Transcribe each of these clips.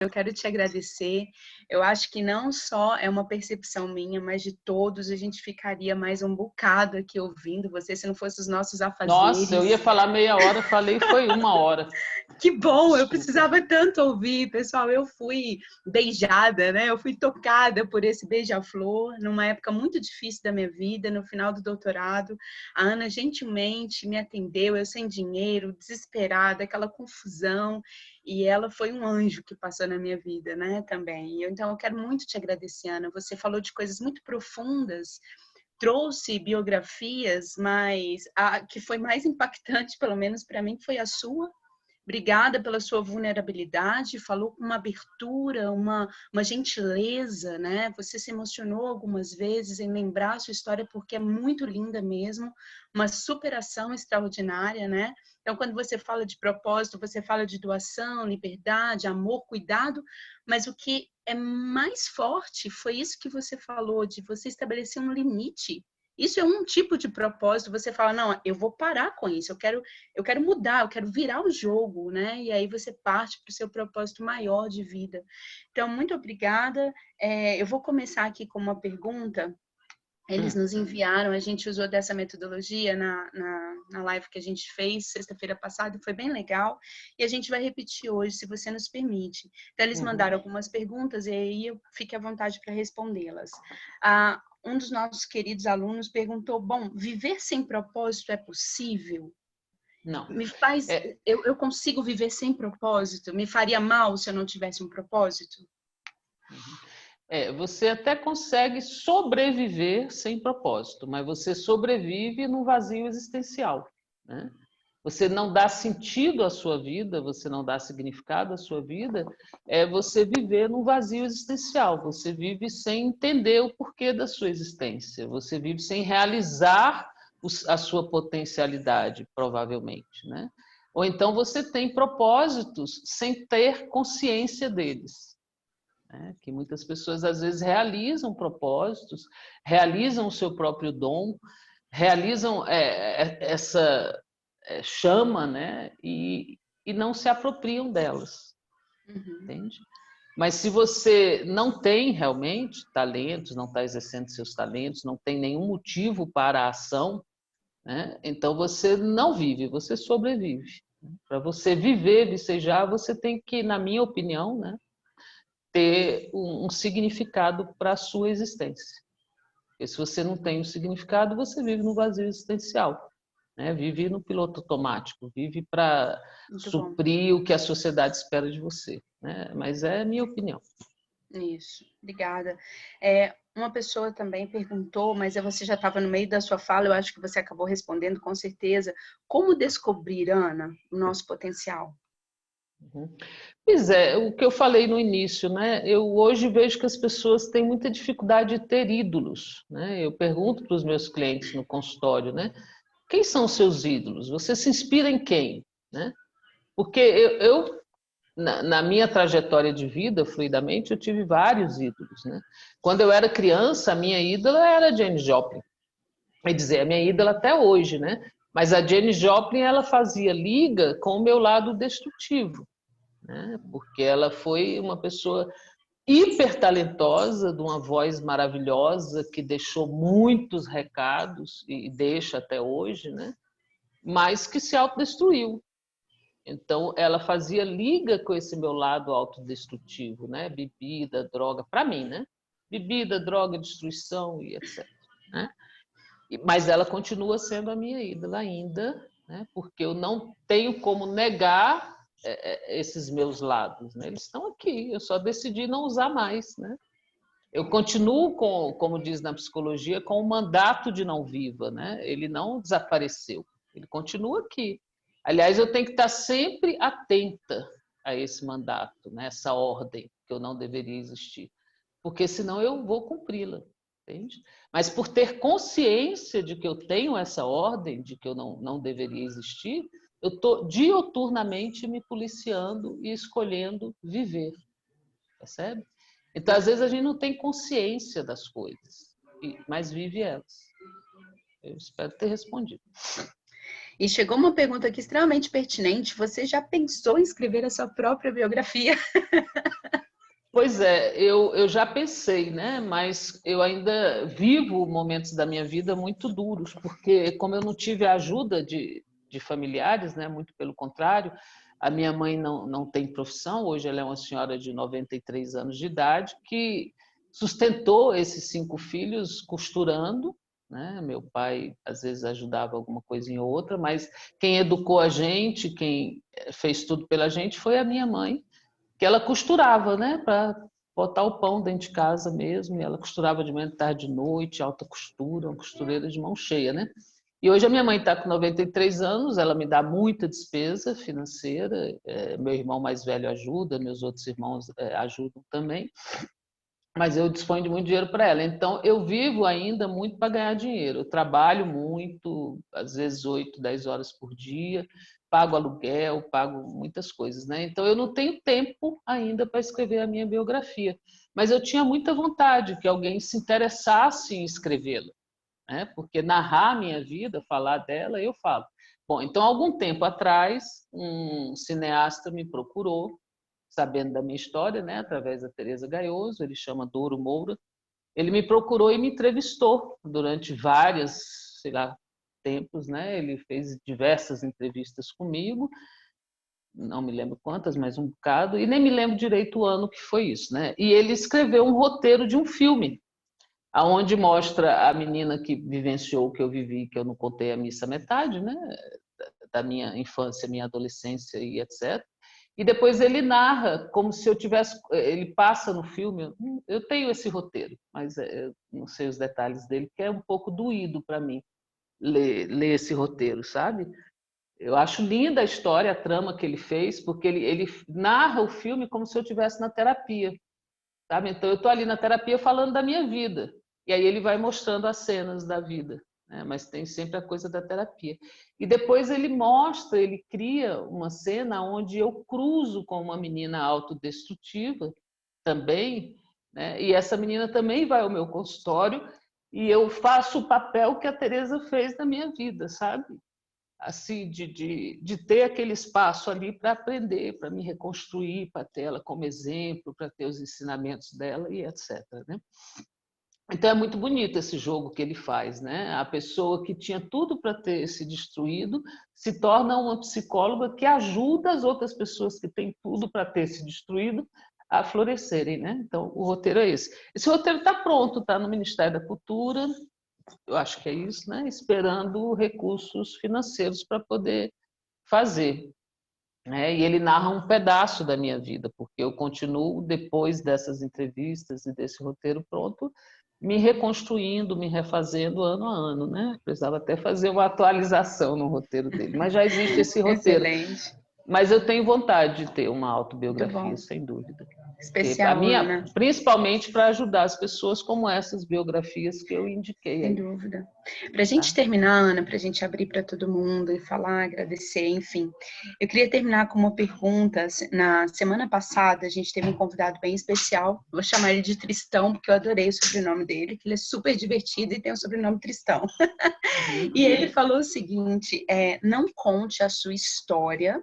Eu quero te agradecer. Eu acho que não só é uma percepção minha, mas de todos, a gente ficaria mais um bocado aqui ouvindo você, se não fosse os nossos Nossa, eu afazeres. ia falar meia hora, falei foi 1 hora. Que bom, eu Desculpa. precisava tanto ouvir, pessoal. Eu fui beijada, né? Eu fui tocada por esse beija-flor numa época muito difícil da minha vida, no final do doutorado. A Ana gentilmente me atendeu, eu sem dinheiro, desesperada, aquela confusão. E ela foi um anjo que passou na minha vida, né? Também. Então, eu quero muito te agradecer, Ana. Você falou de coisas muito profundas, trouxe biografias, mas a que foi mais impactante, pelo menos para mim, foi a sua. Obrigada pela sua vulnerabilidade, falou com uma abertura, uma gentileza, né? Você se emocionou algumas vezes em lembrar a sua história, porque é muito linda mesmo, uma superação extraordinária, né? Então, quando você fala de propósito, você fala de doação, liberdade, amor, cuidado, mas o que é mais forte foi isso que você falou, de você estabelecer um limite. Isso é um tipo de propósito, você fala, não, eu vou parar com isso, eu quero mudar, eu quero virar o jogo, né? E aí você parte para o seu propósito maior de vida. Então, muito obrigada. Eu vou começar aqui com uma pergunta. Eles nos enviaram, a gente usou dessa metodologia na live que a gente fez sexta-feira passada, e foi bem legal. E a gente vai repetir hoje, se você nos permite. Então, eles mandaram algumas perguntas e aí eu fique à vontade para respondê-las. Um dos nossos queridos alunos perguntou, bom, viver sem propósito é possível? Não. Me faz, eu consigo viver sem propósito? Me faria mal se eu não tivesse um propósito? Você até consegue sobreviver sem propósito, mas você sobrevive no vazio existencial, né? Você não dá sentido à sua vida, você não dá significado à sua vida, é você viver num vazio existencial. Você vive sem entender o porquê da sua existência. Você vive sem realizar a sua potencialidade, provavelmente, né? Ou então você tem propósitos sem ter consciência deles, né? Que muitas pessoas às vezes realizam propósitos, realizam o seu próprio dom, realizam essa chama, né? E não se apropriam delas, entende? Mas se você não tem realmente talentos, não está exercendo seus talentos, não tem nenhum motivo para a ação, né? Então você não vive, você sobrevive. Para você viver, vicejar, você tem que, na minha opinião, né, ter um significado para a sua existência. Porque se você não tem um significado, você vive no vazio existencial, né? Vive no piloto automático, vive para suprir o que a sociedade espera de você, né? Mas é a minha opinião. Isso, obrigada. Uma pessoa também perguntou, mas você já estava no meio da sua fala, eu acho que você acabou respondendo com certeza. Como descobrir, Ana, o nosso potencial? Pois é, o que eu falei no início, né? Eu hoje vejo que as pessoas têm muita dificuldade de ter ídolos, né? Eu pergunto para os meus clientes no consultório, né? Quem são os seus ídolos? Você se inspira em quem, né? Porque na minha trajetória de vida, fluidamente, eu tive vários ídolos, né? Quando eu era criança, a minha ídola era a Janis Joplin. Quer dizer, a minha ídola até hoje, né? Mas a Janis Joplin, ela fazia liga com o meu lado destrutivo, né? Porque ela foi uma pessoa hiper talentosa, de uma voz maravilhosa, que deixou muitos recados, e deixa até hoje, né? Mas que se autodestruiu. Então, ela fazia liga com esse meu lado autodestrutivo, né? Bebida, droga, para mim, né? Bebida, droga, destruição e etc, né? Mas ela continua sendo a minha ídola ainda, né? Porque eu não tenho como negar esses meus lados, né? Eles estão aqui, eu só decidi não usar mais, né? Eu continuo com, como diz na psicologia, com o mandato de não viva, né? Ele não desapareceu, ele continua aqui. Aliás, eu tenho que estar sempre atenta a esse mandato, né? Essa ordem que eu não deveria existir, porque senão eu vou cumpri-la, entende? Mas por ter consciência de que eu tenho essa ordem, de que eu não deveria existir, eu estou dioturnamente me policiando e escolhendo viver, percebe? Então, às vezes, a gente não tem consciência das coisas, mas vive elas. Eu espero ter respondido. E chegou uma pergunta aqui extremamente pertinente. Você já pensou em escrever a sua própria biografia? Pois é, eu já pensei, né? Mas eu ainda vivo momentos da minha vida muito duros, porque como eu não tive a ajuda de familiares, né? Muito pelo contrário, a minha mãe não tem profissão, hoje ela é uma senhora de 93 anos de idade, que sustentou esses 5 filhos costurando, né? Meu pai às vezes ajudava alguma coisinha ou outra, mas quem educou a gente, quem fez tudo pela gente foi a minha mãe, que ela costurava, né, para botar o pão dentro de casa mesmo, e ela costurava de manhã, de tarde, de noite, alta costura, uma costureira de mão cheia, né? E hoje a minha mãe está com 93 anos, ela me dá muita despesa financeira, meu irmão mais velho ajuda, meus outros irmãos ajudam também, mas eu disponho de muito dinheiro para ela. Então, eu vivo ainda muito para ganhar dinheiro. Eu trabalho muito, às vezes 8, 10 horas por dia, pago aluguel, pago muitas coisas, né? Então, eu não tenho tempo ainda para escrever a minha biografia. Mas eu tinha muita vontade que alguém se interessasse em escrevê-la, né? Porque narrar a minha vida, falar dela, eu falo. Bom, então, algum tempo atrás, um cineasta me procurou, sabendo da minha história, né, através da Teresa Gaioso, ele chama Douro Moura. Ele me procurou e me entrevistou durante várias, sei lá, tempos, né? Ele fez diversas entrevistas comigo, não me lembro quantas, mas um bocado, e nem me lembro direito o ano que foi isso, né? E ele escreveu um roteiro de um filme, aonde mostra a menina que vivenciou o que eu vivi, que eu não contei a missa metade, né? Da minha infância, minha adolescência e etc. E depois ele narra como se eu tivesse, ele passa no filme, eu tenho esse roteiro, mas eu não sei os detalhes dele, porque é um pouco doído para mim ler esse roteiro, sabe? Eu acho linda a história, a trama que ele fez, porque ele narra o filme como se eu estivesse na terapia, sabe? Então eu estou ali na terapia falando da minha vida, e aí ele vai mostrando as cenas da vida, né? Mas tem sempre a coisa da terapia. E depois ele mostra, ele cria uma cena onde eu cruzo com uma menina autodestrutiva também, né? E essa menina também vai ao meu consultório e eu faço o papel que a Teresa fez na minha vida, sabe? Assim, de ter aquele espaço ali para aprender, para me reconstruir, para ter ela como exemplo, para ter os ensinamentos dela e etc. Né? Então é muito bonito esse jogo que ele faz, né? A pessoa que tinha tudo para ter se destruído se torna uma psicóloga que ajuda as outras pessoas que têm tudo para ter se destruído a florescerem, né? Então o roteiro é esse. Esse roteiro está pronto, está no Ministério da Cultura, eu acho que é isso, né? Esperando recursos financeiros para poder fazer. Né? E ele narra um pedaço da minha vida, porque eu continuo, depois dessas entrevistas e desse roteiro pronto, me reconstruindo, me refazendo ano a ano, né? Precisava até fazer uma atualização no roteiro dele, mas já existe esse roteiro. Excelente. Mas eu tenho vontade de ter uma Muito autobiografia, bom. sem dúvida. A Especial, minha, Ana. principalmente para ajudar as pessoas como essas biografias que eu indiquei Sem aí. dúvida. Para a gente Tá? terminar, Ana, para a gente abrir para todo mundo e falar, agradecer, enfim, eu queria terminar com uma pergunta. Na semana passada, a gente teve um convidado bem especial, vou chamar ele de Tristão, porque eu adorei o sobrenome dele, que ele é super divertido e tem o sobrenome Tristão. E ele falou o seguinte: não conte a sua história,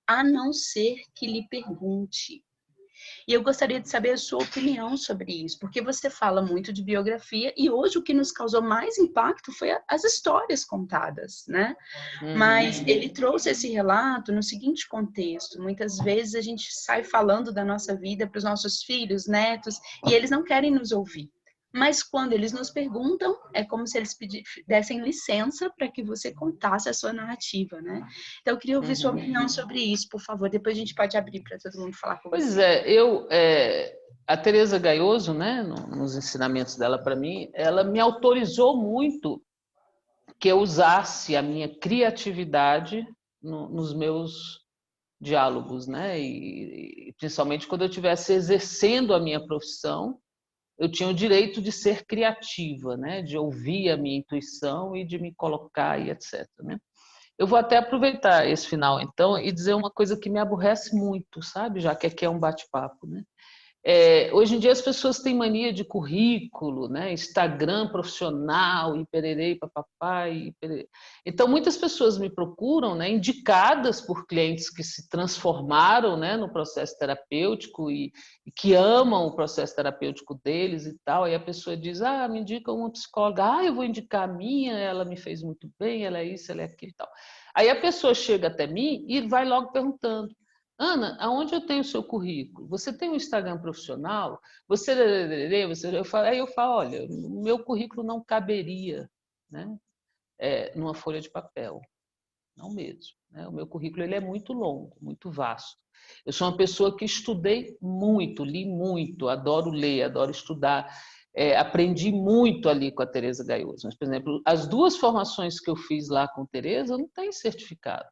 a não ser que lhe pergunte. E eu gostaria de saber a sua opinião sobre isso, porque você fala muito de biografia e hoje o que nos causou mais impacto foi as histórias contadas, né? Mas ele trouxe esse relato no seguinte contexto: muitas vezes a gente sai falando da nossa vida para os nossos filhos, netos, e eles não querem nos ouvir. Mas quando eles nos perguntam, é como se eles dessem licença para que você contasse a sua narrativa, né? Então, eu queria ouvir sua opinião sobre isso, por favor. Depois a gente pode abrir para todo mundo falar com Pois você. é, a Teresa Gaioso, né, nos ensinamentos dela para mim, ela me autorizou muito que eu usasse a minha criatividade nos meus diálogos, né, e principalmente quando eu estivesse exercendo a minha profissão, eu tinha o direito de ser criativa, né, de ouvir a minha intuição e de me colocar e etc. Né? Eu vou até aproveitar esse final, então, e dizer uma coisa que me aborrece muito, sabe? Já que aqui é um bate-papo, né? Hoje em dia as pessoas têm mania de currículo, né? Instagram profissional, e pererê, e papapá, e pererê. Então, muitas pessoas me procuram, né, indicadas por clientes que se transformaram, né, no processo terapêutico e que amam o processo terapêutico deles e tal. Aí a pessoa diz, me indica uma psicóloga, eu vou indicar a minha, ela me fez muito bem, ela é isso, ela é aquilo e tal. Aí a pessoa chega até mim e vai logo perguntando, Ana, aonde eu tenho o seu currículo? Você tem um Instagram profissional? Aí eu falo, olha, o meu currículo não caberia, né, numa folha de papel, não mesmo. Né? O meu currículo ele é muito longo, muito vasto. Eu sou uma pessoa que estudei muito, li muito, adoro ler, adoro estudar. Aprendi muito ali com a Teresa Gaioso. Mas, por exemplo, as 2 formações que eu fiz lá com a Teresa não tem certificado,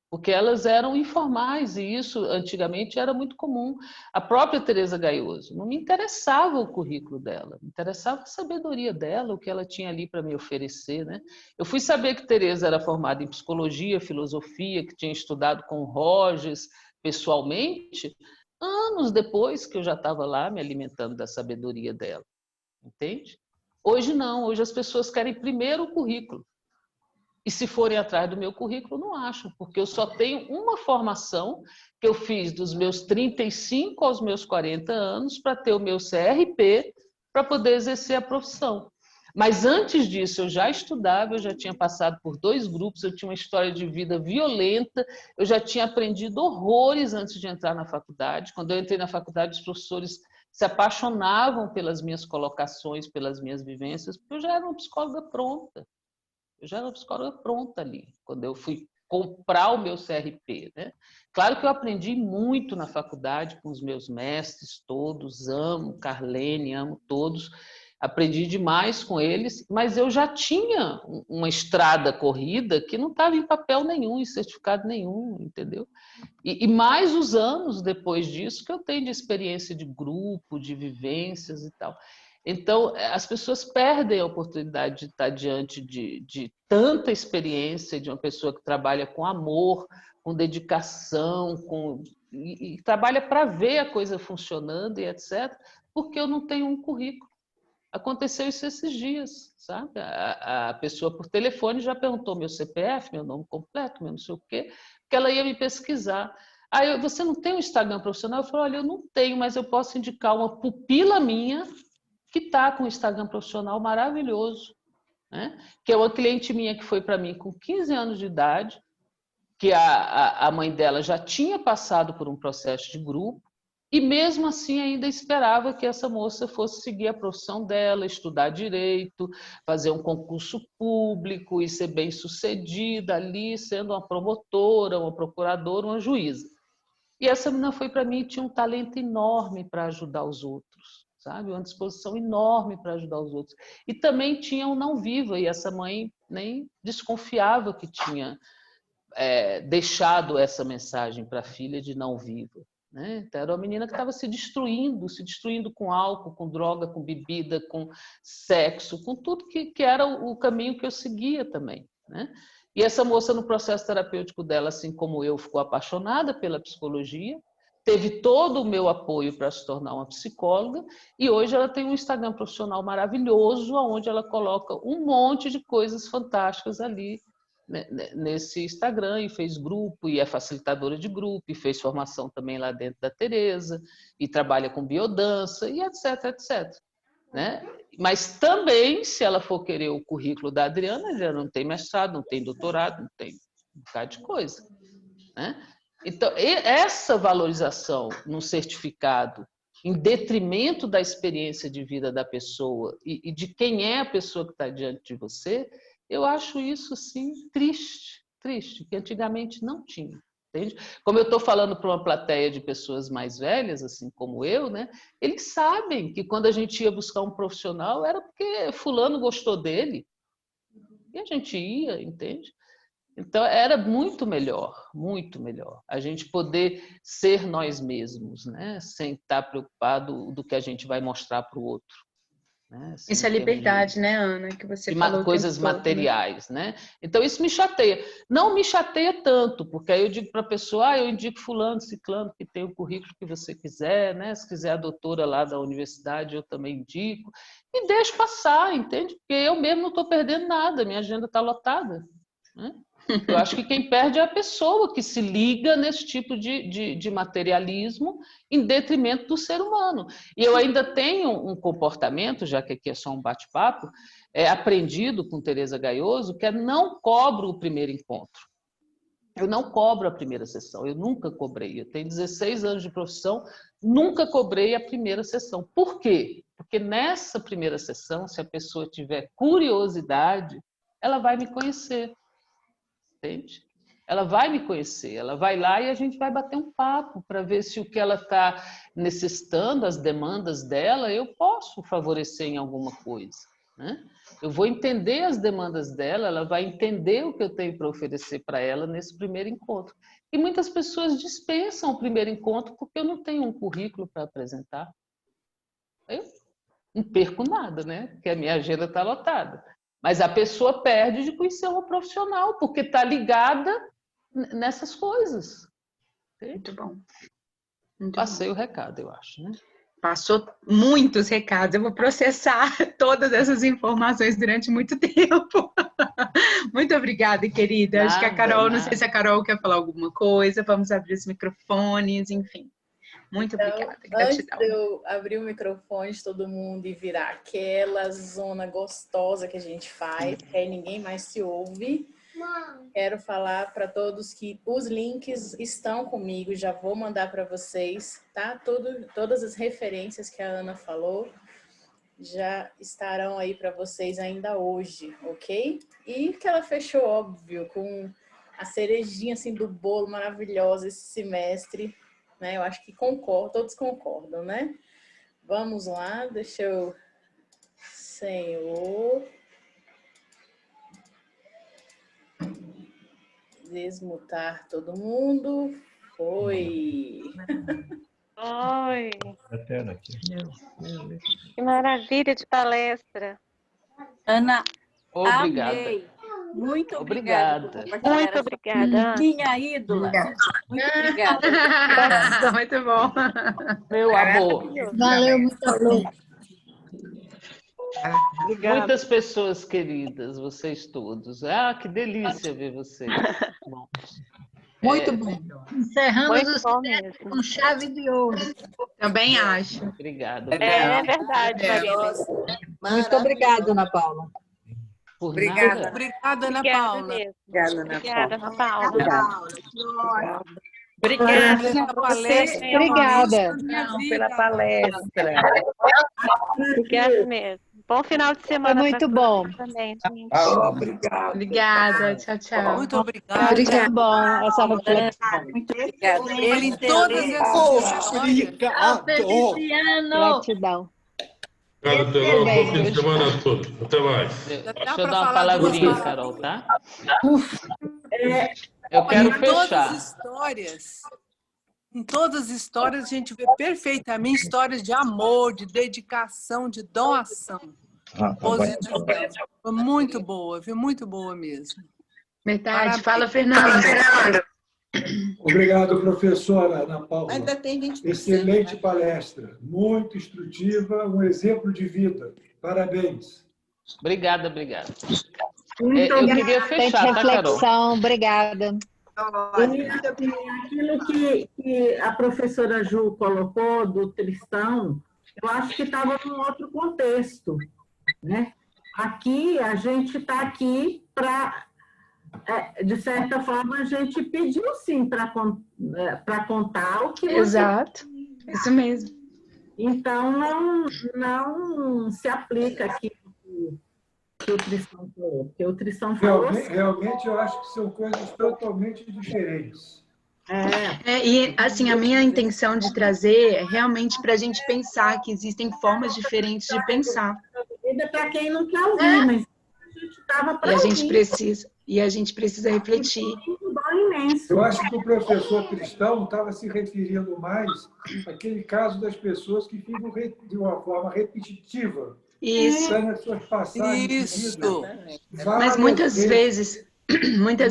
porque elas eram informais e isso antigamente era muito comum. A própria Teresa Gaioso, não me interessava o currículo dela, me interessava a sabedoria dela, o que ela tinha ali para me oferecer. Né? Eu fui saber que Teresa era formada em psicologia, filosofia, que tinha estudado com Rogers pessoalmente, anos depois que eu já estava lá me alimentando da sabedoria dela, entende? Hoje não, hoje as pessoas querem primeiro o currículo. E se forem atrás do meu currículo, não acham, porque eu só tenho uma formação que eu fiz dos meus 35 aos meus 40 anos para ter o meu CRP para poder exercer a profissão. Mas antes disso, eu já estudava, eu já tinha passado por 2 grupos, eu tinha uma história de vida violenta, eu já tinha aprendido horrores antes de entrar na faculdade. Quando eu entrei na faculdade, os professores se apaixonavam pelas minhas colocações, pelas minhas vivências, porque eu já era uma psicóloga pronta. Eu já era uma psicóloga pronta ali, quando eu fui comprar o meu CRP. Né? Claro que eu aprendi muito na faculdade com os meus mestres todos, amo Carlene, amo todos, aprendi demais com eles, mas eu já tinha uma estrada corrida que não estava em papel nenhum, em certificado nenhum, entendeu? E mais os anos depois disso que eu tenho de experiência de grupo, de vivências e tal. Então, as pessoas perdem a oportunidade de estar diante de tanta experiência, de uma pessoa que trabalha com amor, com dedicação, e trabalha para ver a coisa funcionando e etc., porque eu não tenho um currículo. Aconteceu isso esses dias, sabe? A pessoa por telefone já perguntou meu CPF, meu nome completo, meu não sei o quê, porque ela ia me pesquisar. Aí, você não tem um Instagram profissional? Eu falei, olha, eu não tenho, mas eu posso indicar uma pupila minha que está com um Instagram profissional maravilhoso, né? Que é uma cliente minha que foi para mim com 15 anos de idade, que a mãe dela já tinha passado por um processo de grupo, e mesmo assim ainda esperava que essa moça fosse seguir a profissão dela, estudar direito, fazer um concurso público e ser bem-sucedida ali, sendo uma promotora, uma procuradora, uma juíza. E essa menina foi para mim e tinha um talento enorme para ajudar os outros, sabe? Uma disposição enorme para ajudar os outros. E também tinha um não viva, e essa mãe nem desconfiava que tinha deixado essa mensagem para a filha de não viva. Né? Então, era uma menina que estava se destruindo com álcool, com droga, com bebida, com sexo, com tudo que era o caminho que eu seguia também. Né? E essa moça, no processo terapêutico dela, assim como eu, ficou apaixonada pela psicologia, teve todo o meu apoio para se tornar uma psicóloga, e hoje ela tem um Instagram profissional maravilhoso, onde ela coloca um monte de coisas fantásticas ali nesse Instagram, e fez grupo, e é facilitadora de grupo, e fez formação também lá dentro da Teresa, e trabalha com biodança, e etc, etc. Né? Mas também, se ela for querer o currículo da Adriana, ela não tem mestrado, não tem doutorado, não tem um bocado de coisa. Né? Então, essa valorização no certificado, em detrimento da experiência de vida da pessoa e de quem é a pessoa que está diante de você, eu acho isso, sim, triste, triste, que antigamente não tinha. Entende? Como eu estou falando para uma plateia de pessoas mais velhas, assim como eu, né, eles sabem que quando a gente ia buscar um profissional era porque fulano gostou dele, e a gente ia, entende? Então, era muito melhor, a gente poder ser nós mesmos, né? Sem estar preocupado do que a gente vai mostrar para o outro. né? Assim, Isso é liberdade, né, Ana, que você falou. Coisas materiais, né? Então, isso me chateia. Não me chateia tanto, porque aí eu digo para a pessoa, eu indico fulano, ciclano, que tem o currículo que você quiser, né? Se quiser a doutora lá da universidade, eu também indico. E deixo passar, entende? Porque eu mesmo não estou perdendo nada, minha agenda está lotada, né? Eu acho que quem perde é a pessoa que se liga nesse tipo de materialismo em detrimento do ser humano. E eu ainda tenho um comportamento, já que aqui é só um bate-papo, aprendido com Teresa Gaioso, que é não cobro o primeiro encontro. Eu não cobro a primeira sessão, eu nunca cobrei. Eu tenho 16 anos de profissão, nunca cobrei a primeira sessão. Por quê? Porque nessa primeira sessão, se a pessoa tiver curiosidade, ela vai me conhecer. Entende? Ela vai me conhecer, ela vai lá e a gente vai bater um papo para ver se o que ela está necessitando, as demandas dela, eu posso favorecer em alguma coisa, né? Eu vou entender as demandas dela, ela vai entender o que eu tenho para oferecer para ela nesse primeiro encontro. E muitas pessoas dispensam o primeiro encontro porque eu não tenho um currículo para apresentar. Eu não perco nada, né? Porque a minha agenda está lotada. Mas a pessoa perde de conhecer uma profissional, porque está ligada nessas coisas. Muito bom. Passei o recado, eu acho, né? Passou muitos recados. Eu vou processar todas essas informações durante muito tempo. Muito obrigada, querida. Acho que a Carol, não sei se a Carol quer falar alguma coisa. Vamos abrir os microfones, enfim. Muito obrigada. Antes de eu abrir o microfone de todo mundo e virar aquela zona gostosa que a gente faz, que aí ninguém mais se ouve, quero falar para todos que os links estão comigo, já vou mandar para vocês, tá? Todas as referências que a Ana falou já estarão aí para vocês ainda hoje, ok? E que ela fechou, óbvio, com a cerejinha assim do bolo maravilhosa esse semestre, né? Eu acho que todos concordam, né? Vamos lá, deixa eu... Senhor... Desmutar todo mundo. Foi! Oi! Que maravilha de palestra! Ana, obrigada. Amei. Muito obrigada. Muito obrigada. Minha ídola. Muito obrigada. Muito bom. Meu amor. Valeu muito a pena. Muitas pessoas queridas, vocês todos. Ah, que delícia ver vocês. Bom, Muito bom. Encerramos Muito os bom mesmo. com chave de ouro. Também acho. obrigado. É verdade, Marília. Muito obrigada, Ana Paula. Por Obrigada. nada. Obrigada, Ana Obrigada Paula. mesmo. Obrigada, Ana Obrigada, Ana Paula. Obrigada pela palestra. Obrigada Pela palestra. Obrigada mesmo. Bom final de semana. Foi muito bom. Também, gente. Obrigada. Tchau, tchau. Muito obrigada. Muito bom essa reflexão. Muito obrigada. Em todas essas histórias. Gratidão. Obrigado, Terão. Bom fim de semana a todos. Até mais. Deixa eu dar uma palavrinha, Carol, tá? Eu quero fechar. Em todas as histórias, a gente vê perfeitamente histórias de amor, de dedicação, de doação. Positiva. Foi muito boa, viu? Muito boa mesmo. Verdade. Fala, Fernando. Obrigado, professora Ana Paula. Ainda tem 20%. Excelente palestra, muito instrutiva, um exemplo de vida. Parabéns. Obrigada. Eu queria fechar, tá, Carol? Reflexão, obrigada. Aquilo que a professora Ju colocou do Tristão, eu acho que estava num outro contexto, né? Aqui, a gente está aqui para, de certa forma, a gente pediu sim para contar o que Exato, isso mesmo. Então, não se aplica aqui que o Tristão falou. Porque o Tristão falou... Realmente, eu acho que são coisas totalmente diferentes. E, assim, a minha intenção de trazer é realmente para a gente pensar que existem formas diferentes de pensar. Ainda para quem não quer ouvir, mas a gente estava para ouvir. E a gente precisa refletir. Eu acho que o professor Tristão estava se referindo mais àquele caso das pessoas que ficam de uma forma repetitiva Isso. Nas suas passagens de vida. Mas muitas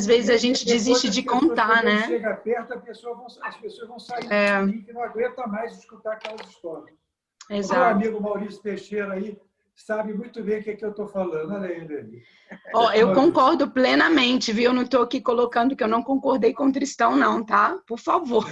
vezes a gente desiste de contar, né? Chega perto, as pessoas vão sair daqui, que não aguenta mais escutar aquelas histórias. Exato. O meu amigo Maurício Teixeira aí sabe muito bem o que é que eu estou falando. Olha ele ali. Eu concordo plenamente, viu? Eu não estou aqui colocando que eu não concordei com o Tristão, não, tá? Por favor.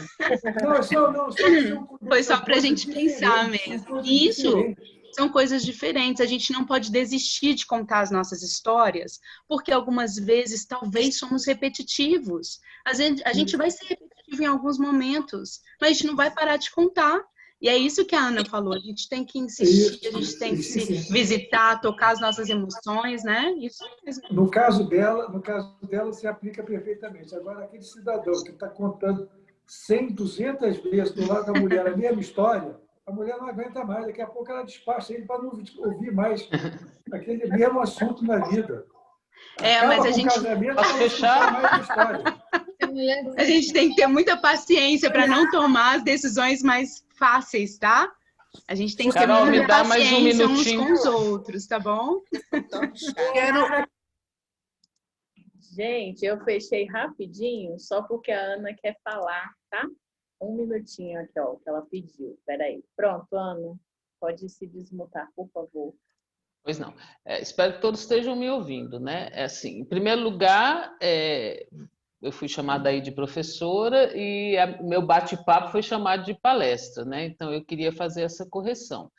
Foi só para a gente pensar mesmo. Isso são coisas diferentes. A gente não pode desistir de contar as nossas histórias, porque algumas vezes talvez somos repetitivos. A gente vai ser repetitivo em alguns momentos, mas a gente não vai parar de contar. E é isso que a Ana falou, a gente tem que insistir, a gente tem que se visitar, tocar as nossas emoções, né? Isso mesmo. No caso dela, se aplica perfeitamente. Agora, aquele cidadão que está contando 100, 200 vezes do lado da mulher a mesma história, a mulher não aguenta mais, daqui a pouco ela despacha ele para não ouvir mais aquele mesmo assunto na vida. Mas a gente... A gente tem que ter muita paciência para não tomar as decisões mais fáceis, tá? A gente tem que ter muita paciência uns com os outros, tá bom? Gente, eu fechei rapidinho, só porque a Ana quer falar, tá? Um minutinho aqui, ó, que ela pediu. Peraí. Pronto, Ana, pode se desmutar, por favor. Pois não. Espero que todos estejam me ouvindo, né? Assim, em primeiro lugar, eu fui chamada aí de professora e meu bate-papo foi chamado de palestra, né? Então, eu queria fazer essa correção.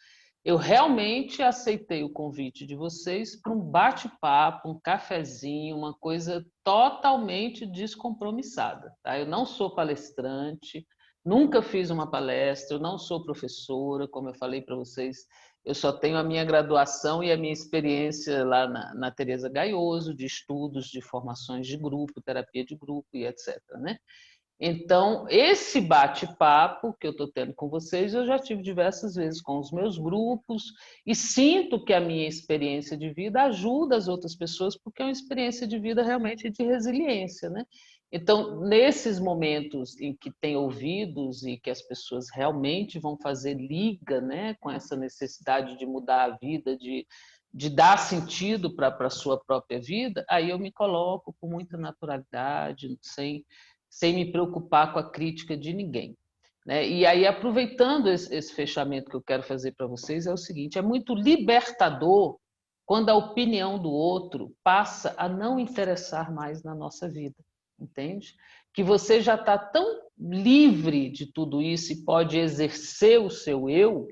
Eu realmente aceitei o convite de vocês para um bate-papo, um cafezinho, uma coisa totalmente descompromissada, tá? Eu não sou palestrante, nunca fiz uma palestra, eu não sou professora, como eu falei para vocês, eu só tenho a minha graduação e a minha experiência lá na Teresa Gaioso, de estudos, de formações de grupo, terapia de grupo e etc., né? Então, esse bate-papo que eu estou tendo com vocês, eu já tive diversas vezes com os meus grupos e sinto que a minha experiência de vida ajuda as outras pessoas, porque é uma experiência de vida realmente de resiliência, né? Então, nesses momentos em que tem ouvidos e que as pessoas realmente vão fazer liga, né, com essa necessidade de mudar a vida, de dar sentido para a sua própria vida, aí eu me coloco com muita naturalidade, sem me preocupar com a crítica de ninguém, né? E aí, aproveitando esse fechamento que eu quero fazer para vocês, é o seguinte, é muito libertador quando a opinião do outro passa a não interessar mais na nossa vida, entende? Que você já está tão livre de tudo isso e pode exercer o seu eu,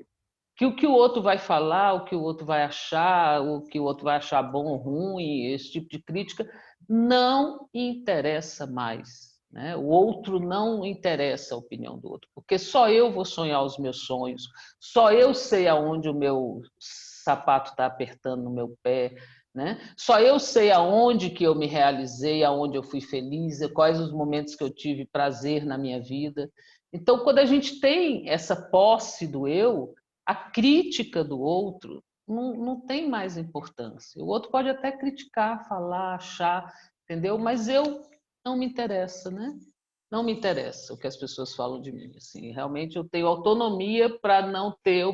que o que o outro vai falar, o que o outro vai achar, o que o outro vai achar bom ou ruim, esse tipo de crítica, não interessa mais, né? O outro não interessa a opinião do outro, porque só eu vou sonhar os meus sonhos, só eu sei aonde o meu sapato está apertando no meu pé, né? Só eu sei aonde que eu me realizei, aonde eu fui feliz, quais os momentos que eu tive prazer na minha vida. Então, quando a gente tem essa posse do eu, a crítica do outro não tem mais importância. O outro pode até criticar, falar, achar, entendeu? Mas eu não me interessa, né? Não me interessa o que as pessoas falam de mim. Assim, realmente eu tenho autonomia para não ter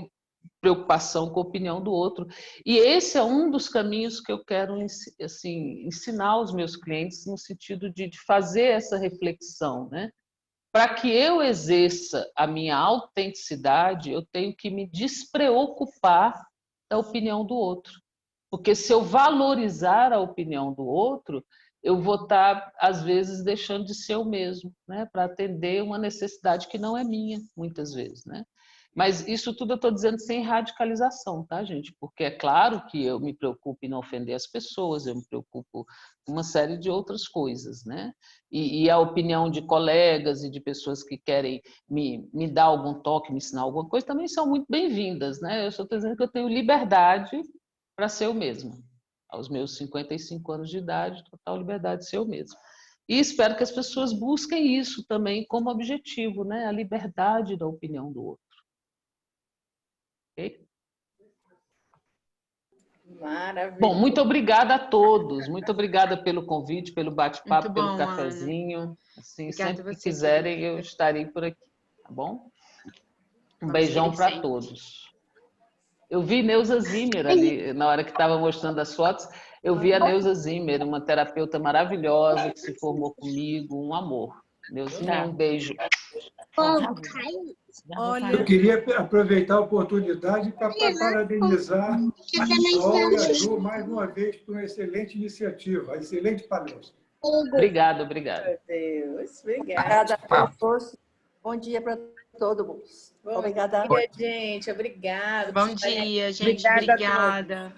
preocupação com a opinião do outro. E esse é um dos caminhos que eu quero assim, ensinar aos meus clientes no sentido de fazer essa reflexão, né? Para que eu exerça a minha autenticidade, eu tenho que me despreocupar da opinião do outro. Porque se eu valorizar a opinião do outro, eu vou estar, às vezes, deixando de ser eu mesmo, né? Para atender uma necessidade que não é minha, muitas vezes, né? Mas isso tudo eu estou dizendo sem radicalização, tá, gente? Porque é claro que eu me preocupo em não ofender as pessoas, eu me preocupo com uma série de outras coisas, né? E a opinião de colegas e de pessoas que querem me dar algum toque, me ensinar alguma coisa, também são muito bem-vindas, né? Eu só estou dizendo que eu tenho liberdade para ser eu mesma. Aos meus 55 anos de idade, total liberdade de ser eu mesma. E espero que as pessoas busquem isso também como objetivo, né? A liberdade da opinião do outro. Okay? Maravilha. Bom, muito obrigada a todos. Muito obrigada pelo convite, pelo bate-papo, pelo cafezinho. Assim, sempre que quiserem, eu estarei por aqui, tá bom? Um beijão para todos. Eu vi Neuza Zimmer ali, na hora que estava mostrando as fotos, eu vi a Neuza Zimmer, uma terapeuta maravilhosa que se formou comigo, um amor. Neuza, um beijo. Olha, Eu queria aproveitar a oportunidade para parabenizar a Sol e a Ju mais uma vez por uma excelente iniciativa, excelente palestra. Obrigada, obrigada. Meu Deus, obrigada. Bom dia para todo mundo. Obrigada. Bom dia, gente. Obrigada. Bom dia, gente. Obrigada.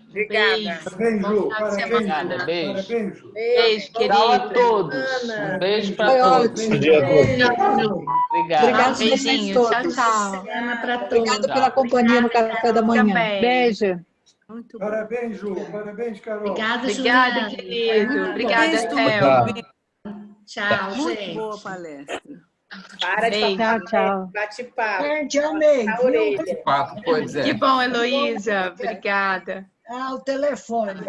Beijo. Parabéns, Ju. Bom final de semana. Beijo. Parabéns, Ju. Beijo, querido. Tchau a todos. Um beijo para todos. Bom dia a Obrigada. Obrigada a vocês Beijinho. Tchau, todos. tchau. Obrigada pela companhia no café da manhã. Também. Beijo. muito bom. Parabéns, Ju. Parabéns, Carol. Obrigada, querido. Obrigada, Beijo, Thelma. Tchau, Muito gente. boa palestra. Para de Beijo. falar. Tchau, tchau. Bate-papo. Te amei, A viu? orelha. Pois é. Que bom, Heloísa. Obrigada. O telefone.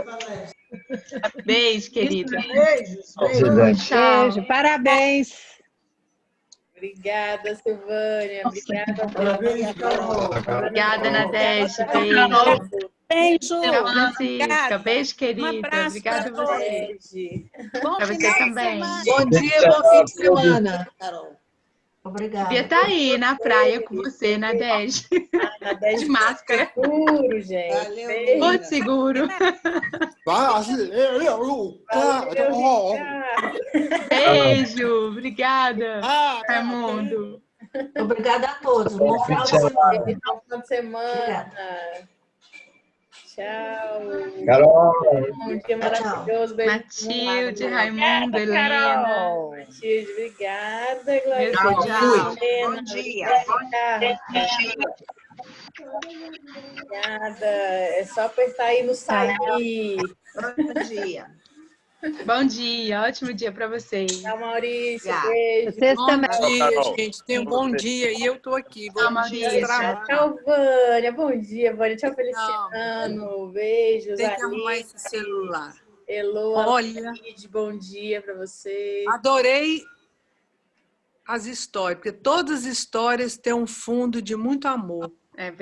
Beijo, querida. Beijos. Tchau. Beijo. Parabéns. Obrigada, Silvânia. Obrigada, Parabéns, Carol. Obrigada, Nadege. Beijo. Beijo. Tchau, Francisca. Beijo, querida. abraço Obrigada a pra você. Bom Pra você também. Bom dia, bom fim de semana. Obrigada. Devia estar aí na praia com você, Nadege. De máscara. Seguro, gente. Beijo. Porto Seguro. Beijo. Obrigada, Raimundo. Obrigada a todos. Bom final de semana. Bom final de semana. Tchau. Carol. Um dia maravilhoso. Beijo. Matilde, Raimundo, Helena. Matilde, obrigada, Glória. Tchau. Bom dia. Obrigada. É só apertar aí no sair. Bom dia. Bom dia. Ótimo dia para vocês. Tchau, Maurício. Tchau. Beijo. Vocês Bom também. dia, gente. Tenham um bom dia. E eu estou aqui. Vou Tchau, Maurício. Tchau, Vânia. Bom dia, Vânia. Tchau, Feliciano. Beijos. Tem que arrumar Alice. esse celular. Elô, Olha. bom dia para você. Adorei as histórias, porque todas as histórias têm um fundo de muito amor. É verdade.